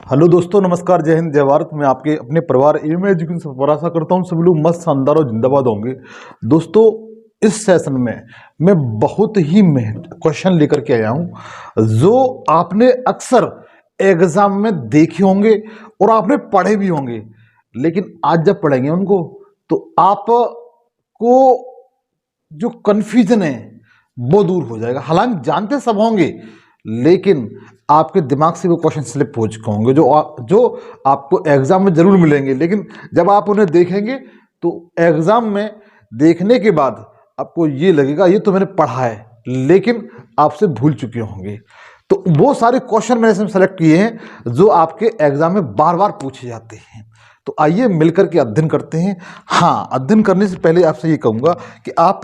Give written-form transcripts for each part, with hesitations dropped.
Hello दोस्तों, नमस्कार, जय हिंद, जय भारत। मैं आपके अपने परिवार एम एजुकेशन से भरोसा करता हूँ सभी लोग मस्त, शानदार और जिंदाबाद होंगे। दोस्तों, इस सेशन में मैं बहुत ही क्वेश्चन लेकर के आया हूँ जो आपने अक्सर एग्जाम में देखे होंगे और आपने पढ़े भी होंगे, लेकिन आज जब पढ़ेंगे उनको तो आपको जो कन्फ्यूजन है वो दूर हो जाएगा। हालांकि जानते सब होंगे, लेकिन आपके दिमाग से वो क्वेश्चन स्लिप हो चुके होंगे जो आपको एग्जाम में जरूर मिलेंगे, लेकिन जब आप उन्हें देखेंगे तो एग्जाम में देखने के बाद आपको ये लगेगा ये तो मैंने पढ़ा है, लेकिन आपसे भूल चुके होंगे। तो वो सारे क्वेश्चन मैंने इसमें सेलेक्ट किए हैं जो आपके एग्जाम में बार बार पूछे जाते हैं। तो आइए मिलकर के अध्ययन करते हैं। हाँ, अध्ययन करने से पहले आपसे ये कहूँगा कि आप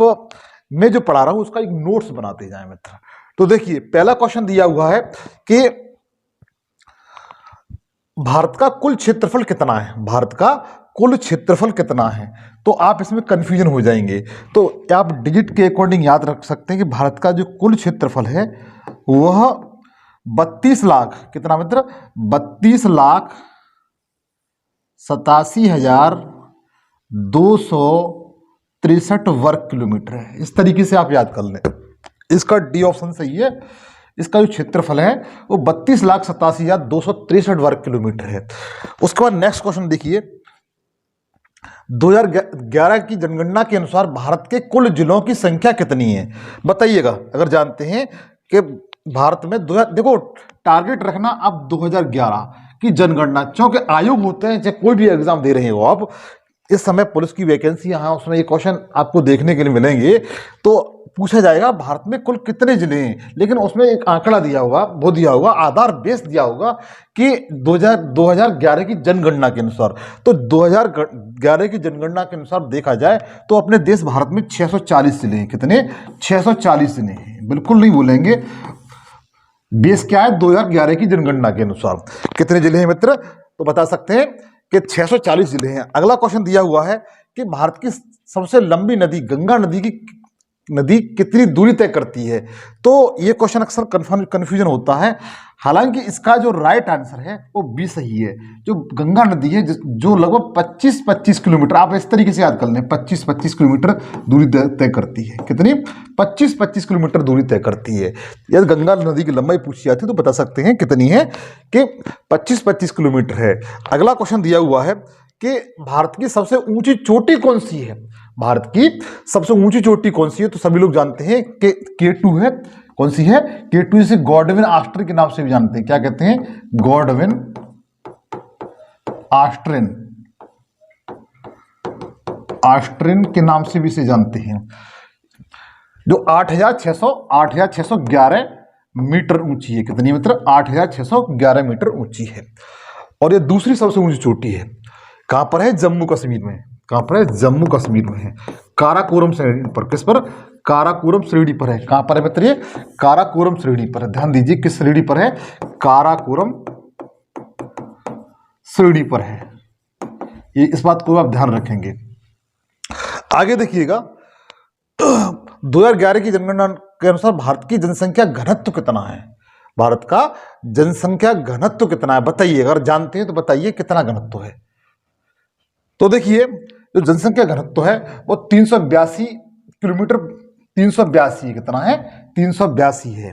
मैं जो पढ़ा रहा हूँ उसका एक नोट्स बनाते जाएं मित्र। तो देखिए, पहला क्वेश्चन दिया हुआ है कि भारत का कुल क्षेत्रफल कितना है। भारत का कुल क्षेत्रफल कितना है, तो आप इसमें कंफ्यूजन हो जाएंगे। तो आप डिजिट के अकॉर्डिंग याद रख सकते हैं कि भारत का जो कुल क्षेत्रफल है वह 32 लाख कितना मित्र 32,87,263 वर्ग किलोमीटर है। इस तरीके से आप याद कर लें, इसका डी ऑप्शन सही है। इसका जो क्षेत्रफल है वो 32,87,263 वर्ग किलोमीटर है। उसके बाद नेक्स्ट क्वेश्चन देखिए, 2011 की जनगणना के अनुसार भारत के कुल जिलों की संख्या कितनी है, बताइएगा। अगर जानते हैं कि भारत में देखो, टारगेट रखना आप 2011 की जनगणना, क्योंकि आयोग होते हैं, चाहे कोई भी एग्जाम दे रहे हो आप, इस समय पुलिस की वैकेंसी यहाँ उसमें ये क्वेश्चन आपको देखने के लिए मिलेंगे। तो पूछा जाएगा भारत में कुल कितने जिले हैं, लेकिन उसमें एक आंकड़ा दिया होगा, वो दिया होगा, आधार बेस दिया होगा कि 2011 की जनगणना के अनुसार। तो 2011 की जनगणना के अनुसार देखा जाए तो अपने देश भारत में 640 जिले हैं। कितने? 640 जिले हैं, बिल्कुल नहीं भूलेंगे। बेस क्या है? 2011 की जनगणना के अनुसार कितने जिले हैं मित्र, तो बता सकते हैं कि 640 जिले हैं। अगला क्वेश्चन दिया हुआ है कि भारत की सबसे लंबी नदी गंगा नदी कितनी दूरी तय करती है। तो ये क्वेश्चन अक्सर कंफ्यूजन होता है। हालांकि इसका जो राइट आंसर है वो बी सही है। जो गंगा नदी है जो लगभग 25 किलोमीटर, आप इस तरीके से याद कर लें, 25 किलोमीटर दूरी तय करती है। कितनी? 25 किलोमीटर दूरी तय करती है। यदि गंगा नदी की लंबाई पूछी जाती है तो बता सकते हैं कितनी है, कि 25 किलोमीटर है। अगला क्वेश्चन दिया हुआ है कि भारत की सबसे ऊंची चोटी कौन सी है। भारत की सबसे ऊंची चोटी कौन सी है, तो सभी लोग जानते हैं कि K2 है। कौन सी है? K2, जिसे गॉडविन ऑस्ट्रिन के नाम से भी जानते हैं। क्या कहते हैं? गॉडविन ऑस्ट्रिन के नाम से भी इसे जानते हैं, जो 8,611 मीटर ऊंची है। कितनी मित्र? 8,611 मीटर ऊंची है। और ये दूसरी सबसे ऊंची चोटी है। कहां पर है? जम्मू कश्मीर में। कहां पर है? जम्मू कश्मीर में है, काराकोरम श्रेणी पर। किस पर? काराकोरम श्रेणी पर है। कहां पर है मित्र? ये काराकोरम श्रेणी पर है। ध्यान दीजिए, किस श्रेणी पर है? काराकोरम श्रेणी पर है। ये इस बात को आप ध्यान रखेंगे। आगे देखिएगा, 2011 की जनगणना के अनुसार भारत की जनसंख्या घनत्व कितना है। भारत का जनसंख्या घनत्व कितना है, बताइए। अगर जानते हैं तो बताइए कितना घनत्व है। तो देखिए, जो जनसंख्या घनत्व है वो 382 किलोमीटर, 382 कितना है? 382 है।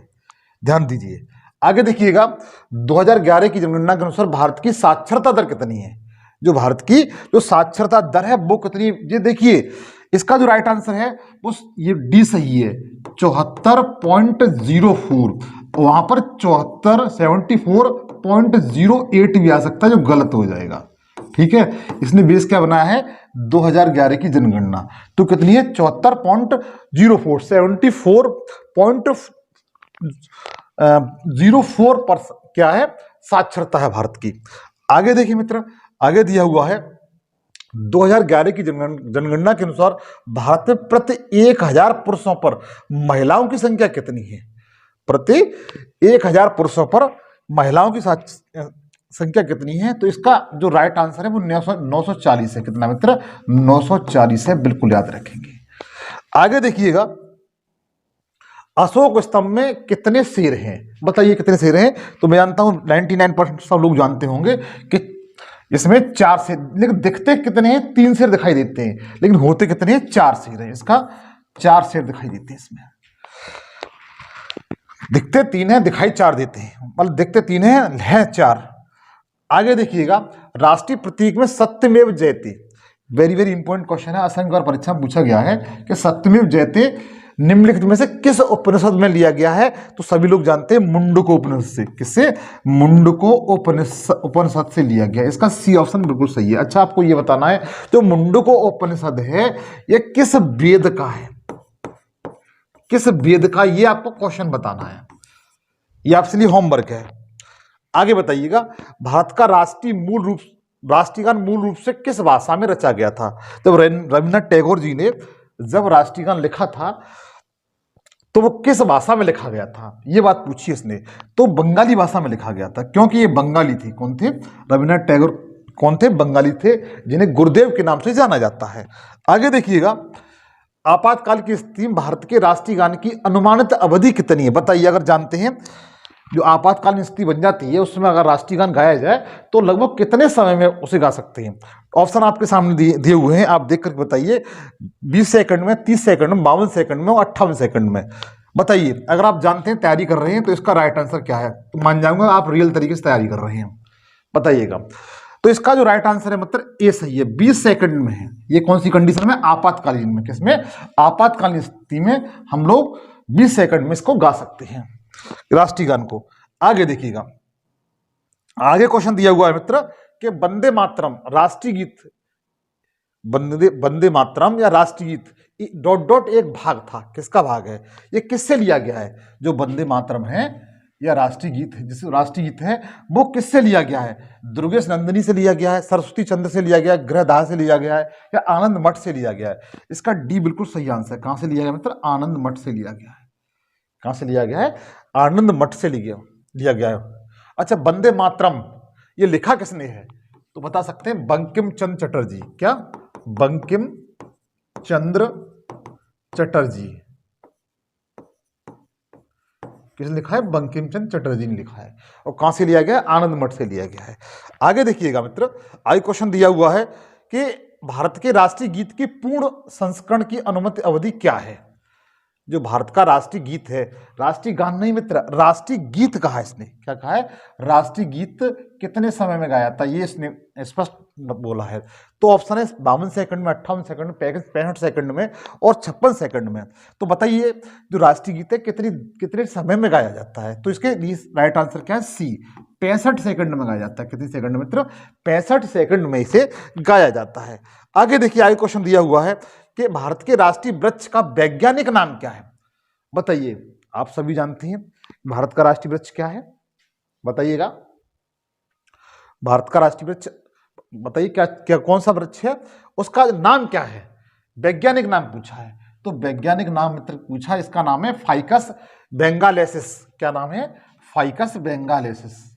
ध्यान दीजिए। आगे देखिएगा, 2011 की जनगणना के अनुसार भारत की साक्षरता दर कितनी है। जो भारत की जो साक्षरता दर है वो कितनी? ये देखिए, इसका जो राइट आंसर है वो ये डी सही है, 74.04। वहां पर 74 भी आ सकता है, जो गलत हो जाएगा। ठीक है, इसने बेस क्या बनाया है? 2011 की जनगणना। तो कितनी है? 74.04, 74.04% क्या है? साक्षरता है भारत की। आगे देखिए मित्र, आगे दिया हुआ है 2011 की जनगणना के अनुसार भारत में प्रति 1000 पुरुषों पर महिलाओं की संख्या कितनी है। प्रति 1000 पुरुषों पर महिलाओं की संख्या कितनी है, तो इसका जो राइट आंसर है वो 940 है। कितना मित्र? 940 है, बिल्कुल याद रखेंगे। आगे देखिएगा, अशोक स्तंभ में कितने शेर हैं? बताइए कितने शेर हैं? तो मैं जानता हूं 99% सब लोग जानते होंगे कि इसमें 4 शेर, लेकिन दिखते कितने हैं? 3 शेर दिखाई देते हैं, लेकिन होते कितने हैं? 4 शेर हैं। इसका 4 शेर दिखाई देते हैं। इसमें दिखते 3 हैं, दिखाई 4 देते हैं, मतलब दिखते 3 हैं 4। आगे देखिएगा, राष्ट्रीय प्रतीक में सत्यमेव जयते, वेरी वेरी इंपॉर्टेंट क्वेश्चन है, असंख्य बार परीक्षा में पूछा गया है कि सत्यमेव जयते निम्नलिखित में से किस उपनिषद में लिया गया है? तो सभी लोग जानते हैं मुंडको उपनिषद से। किससे? मुंडको उपनिषद से लिया गया। इसका सी ऑप्शन बिल्कुल सही है। अच्छा, आपको यह बताना है जो मुंडको उपनिषद है ये किस वेद का है? किस वेद का, ये आपको क्वेश्चन बताना है, ये आपके लिए होमवर्क है। आगे बताइएगा, भारत का राष्ट्रीय गान मूल रूप से किस भाषा में रचा गया था? तो रविन्द्रनाथ टैगोर जी ने जब राष्ट्रीय गान लिखा था तो वो किस भाषा में लिखा गया था, ये बात पूछी इसने। तो बंगाली भाषा में लिखा गया था, क्योंकि ये बंगाली थी। कौन थे? रविन्द्रनाथ टैगोर कौन थे? बंगाली थे, जिन्हें गुरुदेव के नाम से जाना जाता है। आगे देखिएगा, आपातकाल की स्थिति में भारत के राष्ट्रीय गान की अनुमानित अवधि कितनी है? बताइए, अगर जानते हैं जो आपातकालीन स्थिति बन जाती है उसमें अगर राष्ट्रीय गान गाया जाए तो लगभग कितने समय में उसे गा सकते हैं? ऑप्शन आपके सामने दिए हुए हैं, आप देख कर बताइए। 20 सेकंड में, 30 सेकंड में, 52 सेकंड में और 58 सेकंड में। बताइए, अगर आप जानते हैं, तैयारी कर रहे हैं, तो इसका राइट आंसर क्या है? तो मान जाऊंगा आप रियल तरीके से तैयारी कर रहे हैं। बताइएगा, तो इसका जो राइट आंसर है मतलब ए सही है, 20 सेकंड में है। ये कौन सी कंडीशन में? आपातकालीन में। किसमें? आपातकालीन स्थिति में हम लोग 20 सेकंड में इसको गा सकते हैं, राष्ट्रीय गान को। आगे देखिएगा, आगे क्वेश्चन दिया हुआ है मित्र कि वंदे मातरम राष्ट्रीय गीत, वंदे मातरम या राष्ट्रीय गीत डॉट डॉट एक भाग था, किसका भाग है? ये किससे लिया गया है? जो वंदे मातरम है या राष्ट्रीय गीत है, जिस राष्ट्रीय गीत है वो किससे लिया गया है? दुर्गेश नंदिनी से लिया गया है, सरस्वती चंद्र से लिया गया है, गृहदाह से लिया गया है, या आनंद मठ से लिया गया है? इसका डी बिल्कुल सही आंसर है। कहां से लिया गया मित्र? आनंद मठ से लिया गया है। कहां से लिया गया है? आनंद मठ से लिया गया है। अच्छा, वंदे मातरम ये लिखा किसने है? तो बता सकते हैं बंकिम चंद्र चटर्जी। क्या? बंकिम चंद्र चटर्जी। किसने लिखा है? बंकिम चंद्र चटर्जी ने लिखा है। और कहां से लिया गया है? आनंद मठ से लिया गया है। आगे देखिएगा मित्र, आगे क्वेश्चन दिया हुआ है कि भारत के राष्ट्रीय गीत की पूर्ण संस्करण की अनुमति अवधि क्या है? जो भारत का राष्ट्रीय गीत है, राष्ट्रीय गान नहीं मित्र, राष्ट्रीय गीत कहा है इसने। क्या कहा है? राष्ट्रीय गीत कितने समय में गाया था, ये इसने स्पष्ट बोला है। तो ऑप्शन है 52 सेकंड में, 58 सेकंड में, 65 सेकंड में और 56 सेकंड में। तो बताइए, जो राष्ट्रीय गीत है कितने समय में गाया जाता है? तो इसके लिए राइट आंसर क्या है? सी, 65 सेकंड में गाया जाता है। कितने सेकंड में मित्र? 65 सेकंड में इसे गाया जाता है। आगे देखिए, आगे क्वेश्चन दिया हुआ है कि भारत के राष्ट्रीय वृक्ष का वैज्ञानिक नाम क्या है? बताइए, आप सभी जानते हैं भारत का राष्ट्रीय वृक्ष क्या है? बताइएगा, भारत का राष्ट्रीय वृक्ष बताइए क्या कौन सा वृक्ष है, उसका नाम क्या है? वैज्ञानिक नाम पूछा है। तो वैज्ञानिक नाम मित्र पूछा, इसका नाम है फाइकस बेंगालेसिस। क्या नाम है? फाइकस बेंगालेसिस।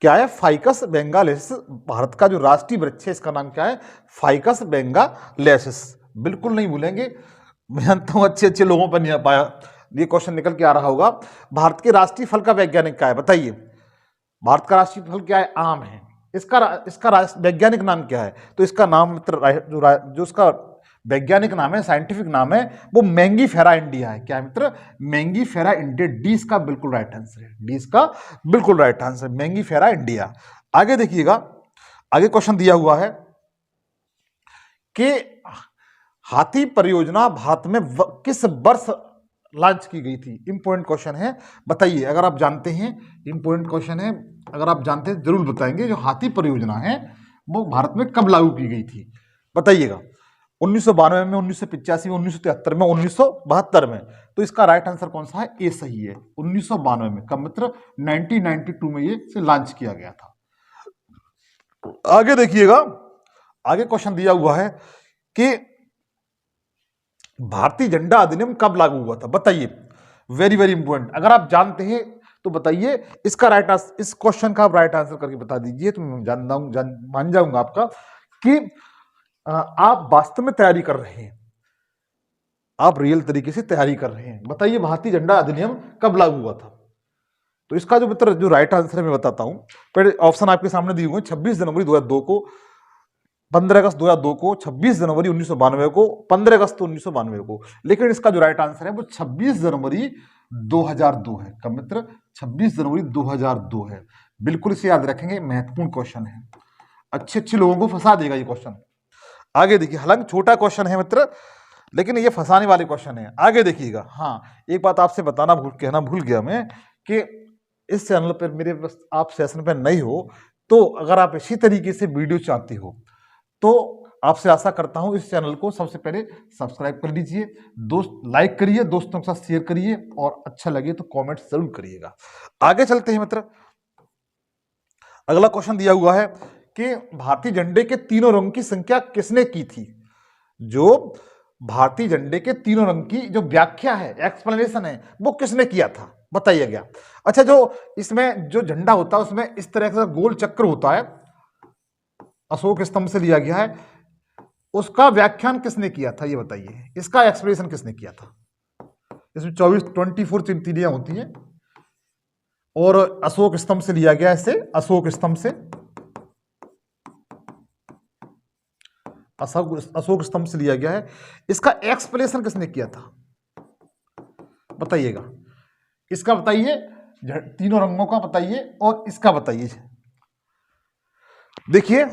क्या है? फाइकस बेंगालेसिस। भारत का जो राष्ट्रीय वृक्ष है इसका नाम क्या है? फाइकस बेंगालेसिस। बिल्कुल नहीं भूलेंगे, मैं जानता हूं अच्छे लोगों पर नहीं आ पाया, ये क्वेश्चन निकल के आ रहा होगा। भारत के राष्ट्रीय फल का वैज्ञानिक क्या है? बताइए, भारत का राष्ट्रीय फल क्या है? आम है। इसका वैज्ञानिक नाम क्या है? तो इसका नाम मित्र जो उसका वैज्ञानिक नाम है, साइंटिफिक नाम है, वो मैंगीफेरा इंडिया है। क्या है मित्र? Mangifera India. डी इसका बिल्कुल राइट आंसर है। डी इसका बिल्कुल राइट आंसर, मैंगीफेरा इंडिया। आगे देखिएगा, आगे क्वेश्चन दिया हुआ है कि हाथी परियोजना भारत में किस वर्ष लॉन्च की गई थी? इंपॉर्टेंट क्वेश्चन है, बताइए अगर आप जानते हैं। इंपॉर्टेंट क्वेश्चन है, अगर आप जानते हैं जरूर बताएंगे। जो हाथी परियोजना है वो भारत में कब लागू की गई थी? बताइएगा। 1992 में, 1985 में, 1973 में, 1972 में। तो इसका राइट आंसर कौन सा है? ए सही है, 1992 में। कब मित्र? 1992 में ये से लॉन्च किया गया था। आगे देखिएगा, आगे क्वेश्चन दिया हुआ है कि भारतीय झंडा अधिनियम कब लागू हुआ था? बताइए, वेरी वेरी इंपॉर्टेंट। अगर आप जानते हैं तो बताइए, इसका राइट आंसर, इस क्वेश्चन का आप राइट आंसर करके बता दीजिए, तो मैं मान जाऊंगा आपका कि आप वास्तव में तैयारी कर रहे हैं। आप रियल तरीके से तैयारी कर रहे हैं। बताइए भारतीय झंडा अधिनियम कब लागू हुआ था? तो इसका जो मित्र जो राइट आंसर है मैं बताता हूं। पहले ऑप्शन आपके सामने दिए हुए हैं, 26 जनवरी 2002 को, 15 अगस्त 2002 को, 26 जनवरी 1992 को, 15 अगस्त 1992 को। लेकिन इसका जो राइट आंसर है वो 26 जनवरी 2002 है। कब मित्र? 26 जनवरी 2002 है। बिल्कुल इसे याद रखेंगे, महत्वपूर्ण क्वेश्चन है, अच्छे अच्छे लोगों को फंसा देगा ये क्वेश्चन। आगे देखिए, हालांकि छोटा क्वेश्चन है मित्र, लेकिन ये फंसाने वाले क्वेश्चन है। आगे देखिएगा। हाँ, एक बात आपसे कहना भूल गया मैं कि इस चैनल पर मेरे आप सेशन पर नहीं हो, तो अगर आप इसी तरीके से वीडियो चाहते हो तो आपसे आशा करता हूं इस चैनल को सबसे पहले सब्सक्राइब कर लीजिए, दोस्त लाइक करिए, दोस्तों के साथ शेयर करिए, और अच्छा लगे तो कमेंट जरूर करिएगा। आगे चलते हैं मित्र। अगला क्वेश्चन दिया हुआ है कि भारतीय झंडे के तीनों रंग की संख्या किसने की थी? जो भारतीय झंडे के तीनों रंग की जो व्याख्या है, एक्सप्लेनेशन है, वो किसने किया था? बताइए गया। अच्छा, जो इसमें जो झंडा होता है उसमें इस तरह का गोल चक्र होता है, अशोक स्तंभ से लिया गया है, उसका व्याख्यान किसने किया था? ये बताइए, इसका एक्सप्लेनेशन किसने किया था? इसमें 24 तीलियां होती हैं और अशोक स्तंभ से लिया गया, इसे अशोक स्तंभ से, अशोक स्तंभ से लिया गया है। इसका एक्सप्लेनेशन किसने किया था? बताइएगा। इसका बताइए, तीनों रंगों का बताइए, और इसका बताइए। देखिए,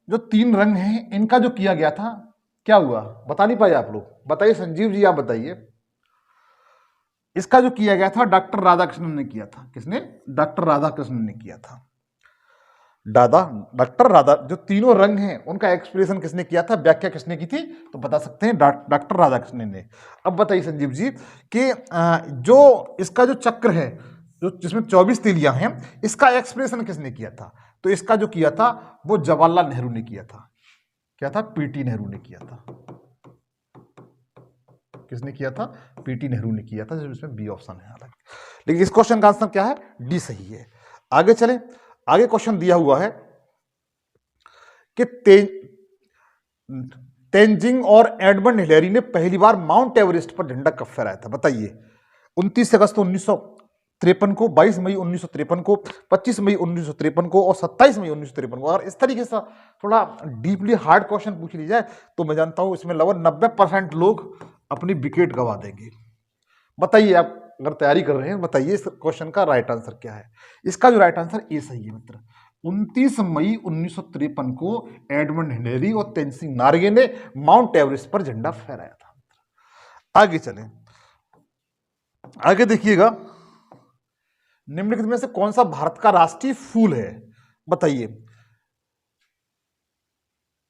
जो तीन रंग हैं इनका जो किया गया था, क्या हुआ? बता नहीं पाए आप लोग? बताइए, संजीव जी आप बताइए। इसका जो किया गया था डॉक्टर राधाकृष्णन ने किया था। किसने? डॉक्टर राधाकृष्णन ने किया था। डॉक्टर राधा, जो तीनों रंग हैं उनका एक्सप्लेनेशन किसने किया था, व्याख्या किसने की थी? तो बता सकते हैं डॉक्टर राधाकृष्णन ने। अब बताइए संजीव जी कि जो इसका जो चक्र है, जो जिसमें 24 तीलियां हैं, इसका एक्सप्लेनेशन किसने किया था? तो इसका जो किया था वो जवाहरलाल नेहरू ने किया था। क्या था? पीटी नेहरू ने किया था। किसने किया था? पीटी नेहरू ने किया था, जो इसमें बी ऑप्शन है हालांकि। लेकिन इस क्वेश्चन का आंसर क्या है? डी सही है। आगे चले। आगे क्वेश्चन दिया हुआ है कि तेंजिंग और एडमंड हिलेरी ने पहली बार माउंट एवरेस्ट पर झंडा कब फहराया था? बताइए। 29 अगस्त 1953 को, 22 मई 1953 को, 25 मई 1953 को और 27 मई 1953 को। और इस तरीके से थोड़ा डीपली हार्ड क्वेश्चन पूछ ली जाए तो मैं जानता हूं इसमें लगभग 90% लोग अपनी विकेट गंवा देंगे। बताइए, आप अगर तैयारी कर रहे हैं बताइए इस क्वेश्चन का राइट आंसर क्या है? इसका जो राइट आंसर ए सही है मित्र। 29 मई 1953 को एडमंड हिलेरी और तेंजिंग नोर्गे ने माउंट एवरेस्ट पर झंडा फहराया था। आगे चलें। आगे देखिएगा, निम्नलिखित में से कौन सा भारत का राष्ट्रीय फूल है? बताइए,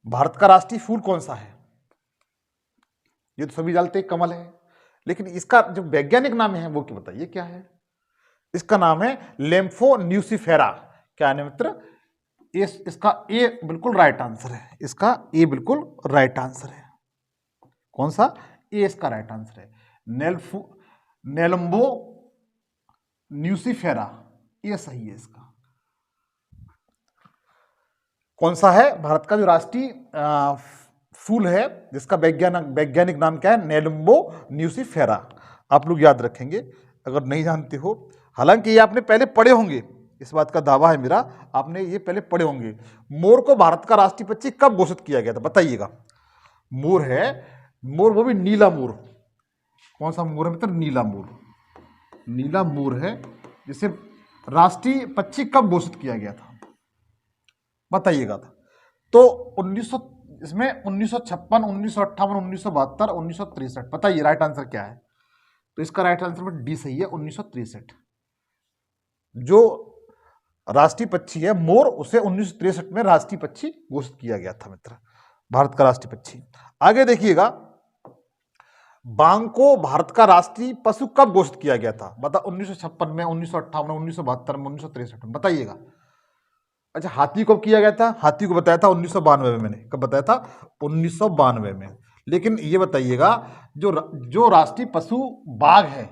भारत का राष्ट्रीय फूल कौन सा है? ये तो सभी जानते हैं, कमल है। लेकिन इसका जो वैज्ञानिक नाम है वो क्या, बताइए क्या है? इसका नाम है लेम्फो न्यूसिफेरा। क्या है मित्र? इसका ए बिल्कुल राइट आंसर है। इसका ए बिल्कुल राइट आंसर है। कौन सा? ए इसका राइट आंसर है। नेलम्बो न्यूसिफेरा, ये सही है। इसका कौन सा है? भारत का जो राष्ट्रीय फूल है जिसका वैज्ञानिक नाम क्या है? नेलम्बो न्यूसिफेरा। आप लोग याद रखेंगे अगर नहीं जानते हो। हालांकि ये आपने पहले पढ़े होंगे, इस बात का दावा है मेरा, आपने ये पहले पढ़े होंगे। मोर को भारत का राष्ट्रीय पक्षी कब घोषित किया गया था? बताइएगा। मोर है, मोर वो भी नीला मोर। कौन सा मोर है मित्र? नीला मोर। नीला मोर है जिसे राष्ट्रीय पक्षी कब घोषित किया गया था? बताइएगा। तो 1900 इसमें 1956, 1958, 1972, 1963। बताइए राइट आंसर क्या है? तो इसका राइट आंसर डी सही है, 1963। जो राष्ट्रीय पक्षी है मोर, उसे 1963 में राष्ट्रीय पक्षी घोषित किया गया था मित्र, भारत का राष्ट्रीय पक्षी। आगे देखिएगा, बाघ को भारत का राष्ट्रीय पशु कब घोषित किया गया था? बता, 1956 में, 1958 में, 1972 में, 1963 में। बताइएगा। अच्छा, हाथी को किया गया था? हाथी को बताया था 1992 में। मैंने कब बताया था? 1992 में। लेकिन ये बताइएगा, जो राष्ट्रीय पशु बाघ है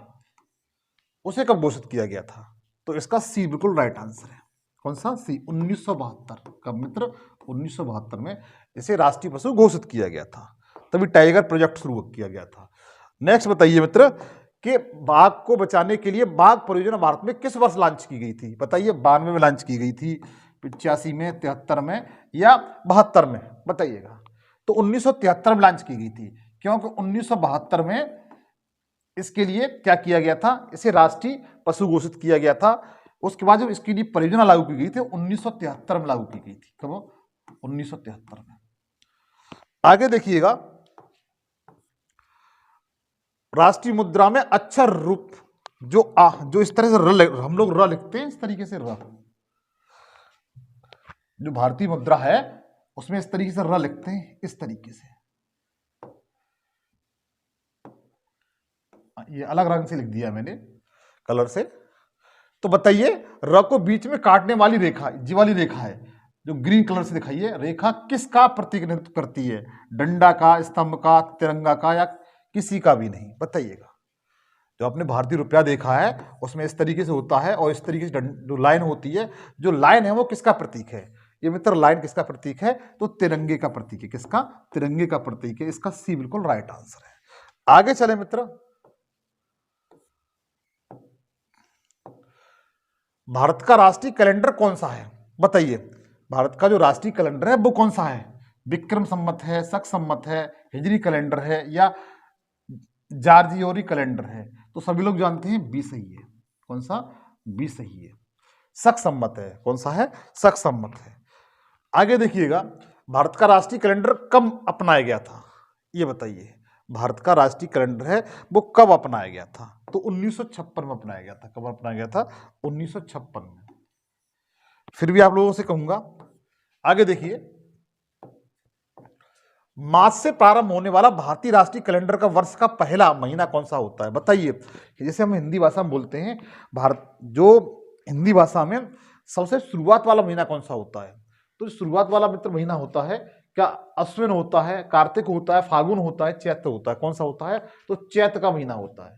उसे कब घोषित किया गया था? तो इसका सी बिल्कुल राइट आंसर है। कौन सा? सी, 1972। कब मित्र? 1972 में इसे राष्ट्रीय पशु घोषित किया गया था। तभी टाइगर प्रोजेक्ट शुरू किया गया था। नेक्स्ट बताइए मित्र कि बाघ को बचाने के लिए बाघ परियोजना भारत में किस वर्ष लॉन्च की गई थी? बताइए, 92 में लॉन्च की गई थी, 85 में, 73 में या 72 में? बताइएगा। तो 1973 में लॉन्च की गई थी, क्योंकि 1972 में इसके लिए क्या किया गया था, इसे राष्ट्रीय पशु घोषित किया गया था। उसके बाद जब इसके लिए परियोजना लागू की गई थी 1973 में लागू की गई थी। कब? 1973 में। आगे देखिएगा, राष्ट्रीय मुद्रा में अक्षर रूप जो इस तरह से हम लोग र लिखते हैं, इस तरीके से र, जो भारतीय मुद्रा है उसमें इस तरीके से र लिखते हैं, इस तरीके से। ये अलग रंग से लिख दिया मैंने, कलर से। तो बताइए, र को बीच में काटने वाली रेखा, जी वाली रेखा है जो ग्रीन कलर से दिखाई है, रेखा किसका प्रतिनिधित्व करती है? डंडा का, स्तंभ का, तिरंगा का या किसी का भी नहीं? बताइएगा। जो आपने भारतीय रुपया देखा है उसमें इस तरीके से होता है, और इस तरीके से जो लाइन होती है, जो लाइन है वो किसका प्रतीक है? ये मित्र लाइन किसका प्रतीक है? तो तिरंगे का प्रतीक है। किसका? तिरंगे का प्रतीक है। इसका सी बिल्कुल राइट आंसर है। आगे चले मित्र, भारत का राष्ट्रीय कैलेंडर कौन सा है? बताइए, भारत का जो राष्ट्रीय कैलेंडर है वो कौन सा है? विक्रम संवत है, शक संवत है, हिजरी कैलेंडर है या जार्जियोरी कैलेंडर है? तो सभी लोग जानते हैं बी सही है। कौन सा? बी सही है, शक संवत है। कौन सा है? शक संवत है। आगे देखिएगा, भारत का राष्ट्रीय कैलेंडर कब अपनाया गया था? ये बताइए, भारत का राष्ट्रीय कैलेंडर है वो कब अपनाया गया था? तो 1956 में अपनाया गया था। कब अपनाया गया था? 1956 में। फिर भी आप लोगों से कहूंगा, आगे देखिए, मार्च से प्रारंभ होने वाला भारतीय राष्ट्रीय कैलेंडर का वर्ष का पहला महीना कौन सा होता है? बताइए। जैसे हम हिंदी भाषा में बोलते हैं, हिंदी भाषा में सबसे शुरुआत वाला महीना कौन सा होता है? तो शुरुआत वाला मित्र महीना होता है क्या? अश्विन होता है, कार्तिक होता है, फागुन होता है, चैत्र होता है? कौन सा होता है? तो चैत्र का महीना होता है।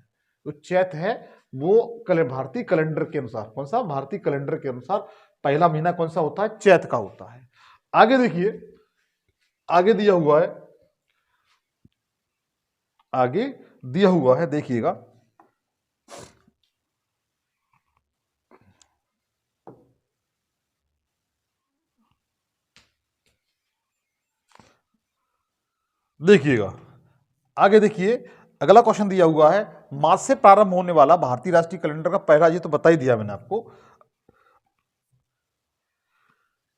तो चैत्र है वो भारतीय कैलेंडर के अनुसार, कौन सा? भारतीय कैलेंडर के अनुसार पहला महीना कौन सा होता है? चैत्र का होता है। आगे देखिए, आगे दिया हुआ है, देखिएगा, आगे देखिए, अगला क्वेश्चन दिया हुआ है, मार्च से प्रारंभ होने वाला भारतीय राष्ट्रीय कैलेंडर का पहला, ये तो बता ही दिया मैंने आपको।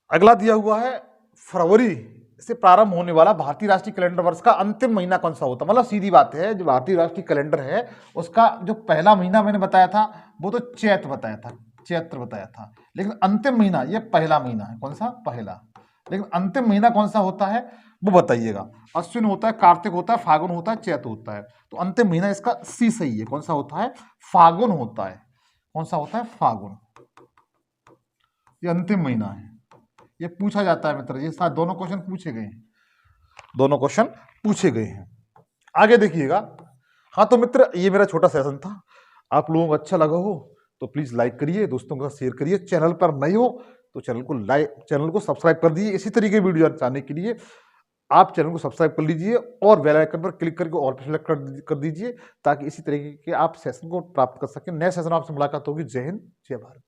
अगला दिया हुआ है, फरवरी से प्रारंभ होने वाला भारतीय राष्ट्रीय कैलेंडर वर्ष का अंतिम महीना कौन सा होता है? मतलब सीधी बात है, जो भारतीय राष्ट्रीय कैलेंडर है उसका जो पहला महीना मैंने बताया था वो तो चैत्र बताया था, लेकिन अंतिम महीना ये पहला महीना है। कौन सा? पहला। लेकिन अंतिम महीना कौन सा होता है वो बताइएगा। अश्विन होता है, कार्तिक होता है, फागुन होता है, चैत्र होता है? तो अंतिम महीना इसका सी सही है। कौन सा होता है? फागुन होता है। कौन सा होता है? फागुन। ये अंतिम महीना है, ये पूछा जाता है मित्र। ये साथ दोनों क्वेश्चन पूछे गए हैं। आगे देखिएगा। हाँ तो मित्र, ये मेरा छोटा सेशन था, आप लोगों को अच्छा लगा हो तो प्लीज लाइक करिए, दोस्तों के साथ शेयर करिए। चैनल पर नए हो तो चैनल को सब्सक्राइब कर दीजिए। इसी तरीके की वीडियो जानने के लिए आप चैनल को सब्सक्राइब कर लीजिए और बेल आइकन पर क्लिक करके ऑल पर सेलेक्ट कर दीजिए, ताकि इसी तरीके के आप सेशन को प्राप्त कर सकें। नए सेशन आपसे मुलाकात होगी। जय हिंद, जय भारत।